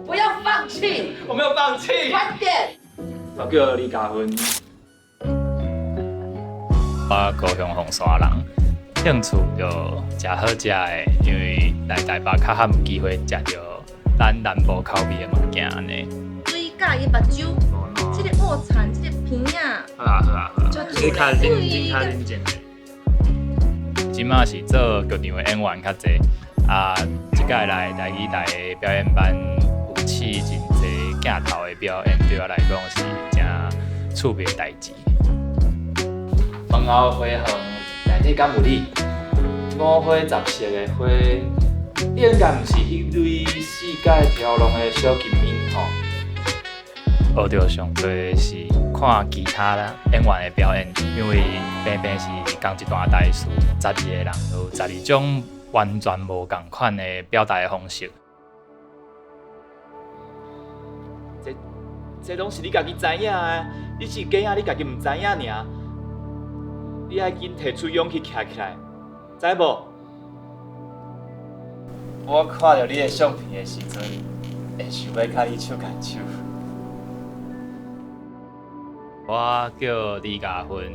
不要放弃，我没有放弃。快点！我叫李嘉芬。我高雄凤山人，兴趣就食好食的，因为来台北较较有机会食到咱南部口味的物件安尼。水甲伊目睭，这个卧蚕，这个片啊，好啊好啊好啊，你较认真较认真的。即马是做剧场的演员较济，即届来台语台的表演班有试真济镜头的表演，对我来讲是真趣味的代志。饭后花园内底敢有你？五花十色的花，你应该毋是迄类世界飘浪的小金面吼？学到上多是看其他演员的表演，因为平平是同一段台词，12个人有12种完全无同款的表达的方式。这拢是你家己知影的，你是假啊，你家己毋知影尔。你爱紧摕出勇气徛起来，知无？我看到你的相片的时阵，会想要甲你手牵手。我叫李嘉芬。